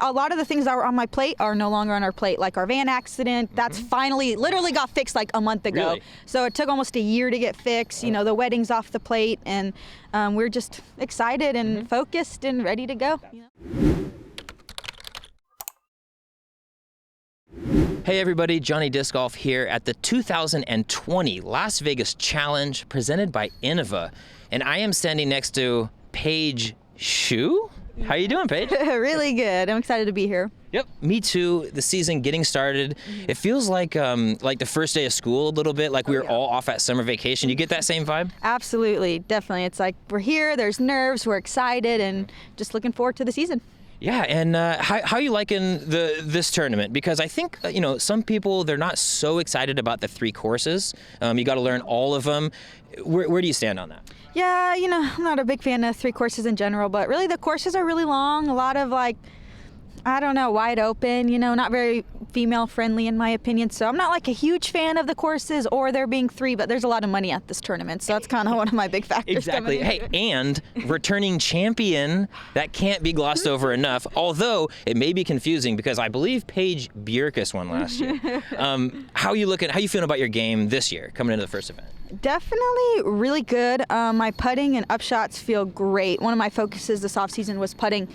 A lot of the things that were on my plate are no longer on our plate, like our van accident. That's finally, literally got fixed like a month ago. Really? So it took almost a year to get fixed. You know, the wedding's off the plate, and we're just excited and focused and ready to go. You know? Hey everybody, Johnny Disc Golf here at the 2020 Las Vegas Challenge presented by Innova. And I am standing next to Paige Shue. How you doing, Paige? Really good. I'm excited to be here. Yep, me too. The season getting started. It feels like the first day of school a little bit, like we were all off at summer vacation. You get that same vibe? Absolutely, definitely. It's like we're here, there's nerves, we're excited, and just looking forward to the season. Yeah, and how are you liking this tournament? Because I think, some people, they're not so excited about the 3 courses. You got to learn all of them. Where do you stand on that? Yeah, I'm not a big fan of 3 courses in general, but really the courses are really long. A lot of wide open, not very female friendly in my opinion. So I'm not like a huge fan of the courses or there being 3, but there's a lot of money at this tournament. So that's kind of one of my big factors. Exactly. Hey, and returning champion, that can't be glossed over enough. Although it may be confusing because I believe Paige Shue won last year. How you feeling about your game this year coming into the first event? Definitely really good. My putting and upshots feel great. One of my focuses this offseason was putting.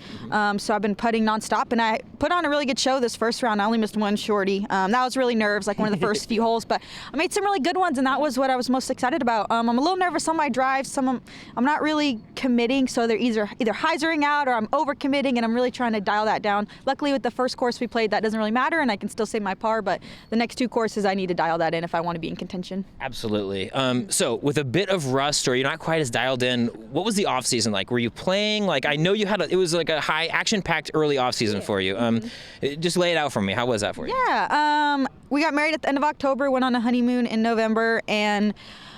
So I've been putting nonstop, and I put on a really good show this first round. I only missed 1 shorty. That was really nerves, like one of the first few holes, but I made some really good ones, and that was what I was most excited about. I'm a little nervous on my drives. I'm not really committing, so they're either hyzering out or I'm overcommitting, and I'm really trying to dial that down. Luckily, with the first course we played, that doesn't really matter, and I can still save my par, but the next 2 courses, I need to dial that in if I want to be in contention. Absolutely. So with a bit of rust, or you're not quite as dialed in, what was the off season like? Were you playing? Like, I know you had it was like a high action-packed early off season for you. Just lay it out for me. How was that for you? Yeah. We got married at the end of October, went on a honeymoon in November, and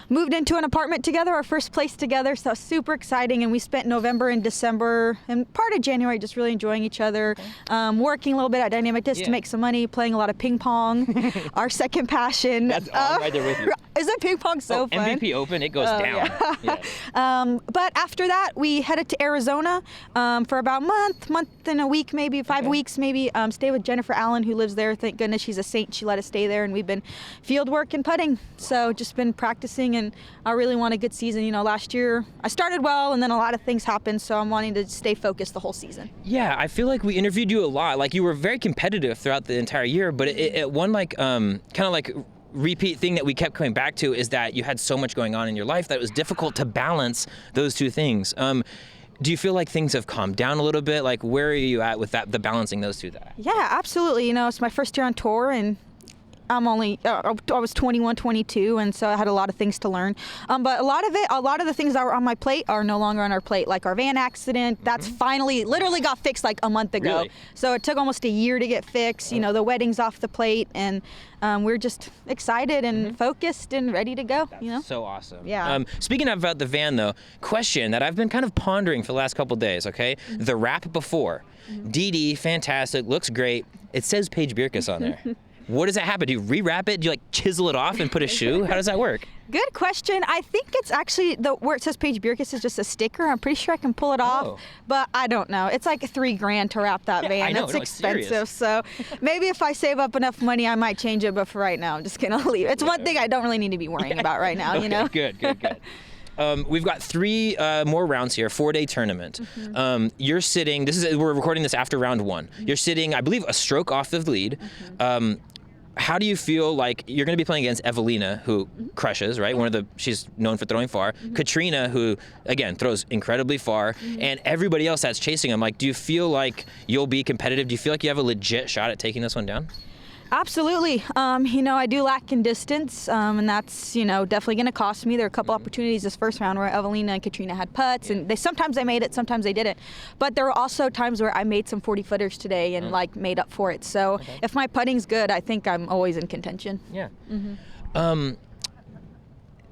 moved into an apartment together, our first place together, so super exciting. And we spent November and December and part of January just really enjoying each other, working a little bit at Dynamic Disc to make some money, playing a lot of ping pong, our second passion. That's all right there with you. Isn't ping pong so fun? MVP Open, it goes down. Yeah. But after that, we headed to Arizona for about a month and a week, maybe 5 weeks, maybe. Stay with Jennifer Allen, who lives there. Thank goodness she's a saint. She let us stay there, and we've been field work and putting. So just been practicing, and I really want a good season. Last year I started well, and then a lot of things happened, so I'm wanting to stay focused the whole season. Yeah, I feel like we interviewed you a lot. Like, you were very competitive throughout the entire year, but it one kind of like repeat thing that we kept coming back to is that you had so much going on in your life that it was difficult to balance those 2 things. Do you feel like things have calmed down a little bit? Like, where are you at with the balancing those 2 things? Yeah, absolutely. It's my first year on tour, and I was 21, 22, and so I had a lot of things to learn. But a lot of the things that were on my plate are no longer on our plate, like our van accident. That's finally, literally got fixed like a month ago. Really? So it took almost a year to get fixed. The wedding's off the plate, and we're just excited and focused and ready to go. That's so awesome. Yeah. Speaking about the van, though, question that I've been kind of pondering for the last couple days, okay? The wrap before. DD, fantastic, looks great. It says Paige Shue on there. What does that happen? Do you rewrap it? Do you chisel it off and put a shoe? How does that work? Good question. I think it's actually where it says Paige Shue is just a sticker. I'm pretty sure I can pull it off, but I don't know. It's like $3,000 to wrap that van. I know, It's expensive. Serious. So maybe if I save up enough money, I might change it. But for right now, I'm just gonna leave. It's one thing I don't really need to be worrying about right now. Okay, Good. We've got 3 more rounds here, 4-day tournament. You're sitting. We're recording this after round 1. You're sitting, I believe, a stroke off the lead. How do you feel like you're going to be playing against Evelina, who crushes, right? She's known for throwing far. Katrina, who, again, throws incredibly far. And everybody else that's chasing them. Like, do you feel like you'll be competitive? Do you feel like you have a legit shot at taking this one down? Absolutely. I do lack in distance, and that's, definitely going to cost me. There are a couple opportunities this first round where Evelina and Katrina had putts, and sometimes they made it, sometimes they didn't. But there were also times where I made some 40-footers today and, made up for it. So if my putting's good, I think I'm always in contention. Yeah.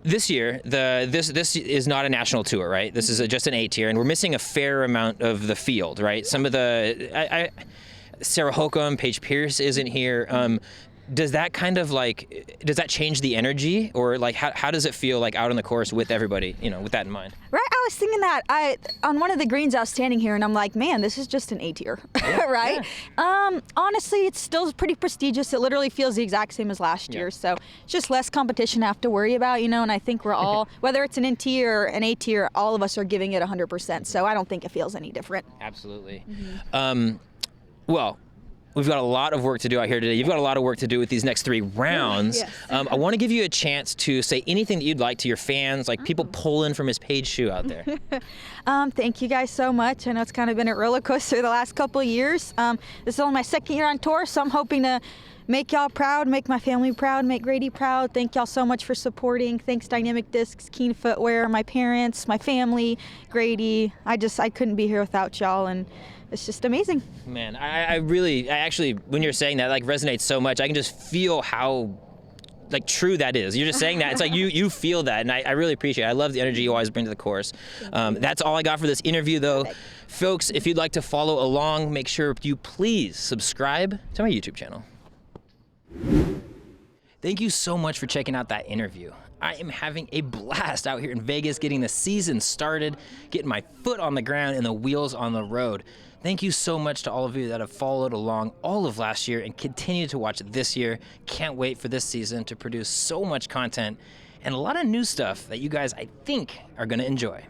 This year, this is not a national tour, right? This is just an A tier, and we're missing a fair amount of the field, right? Some of the Sarah Holcomb, Paige Pierce isn't here. does that kind of like, does that change the energy, or like how does it feel like out on the course with everybody, with that in mind? Right, I was thinking that on one of the greens I was standing here and I'm like, man, this is just an A tier, right? Yeah. Honestly, it's still pretty prestigious. It literally feels the exact same as last year, so it's just less competition to have to worry about, and I think we're all, whether it's an N tier or an A tier, all of us are giving it 100%, so I don't think it feels any different. Absolutely. Well, we've got a lot of work to do out here today. You've got a lot of work to do with these next 3 rounds. Yes. I want to give you a chance to say anything that you'd like to your fans, like people pulling from Miss Paige Shue out there. Thank you guys so much. I know it's kind of been a roller coaster the last couple of years. This is only my 2nd year on tour, so I'm hoping to make y'all proud, make my family proud, make Grady proud. Thank y'all so much for supporting. Thanks Dynamic Discs, Keen Footwear, my parents, my family, Grady. I couldn't be here without y'all, and it's just amazing. I actually, when you're saying that, like, resonates so much. I can just feel how like true that is. You're just saying that. It's like you feel that, and I really appreciate it. I love the energy you always bring to the course. That's all I got for this interview, though. Folks, if you'd like to follow along, make sure you please subscribe to my YouTube channel. Thank you so much for checking out that interview. I am having a blast out here in Vegas, getting the season started, getting my foot on the ground and the wheels on the road. Thank you so much to all of you that have followed along all of last year and continue to watch this year. Can't wait for this season to produce so much content and a lot of new stuff that you guys, I think, are going to enjoy.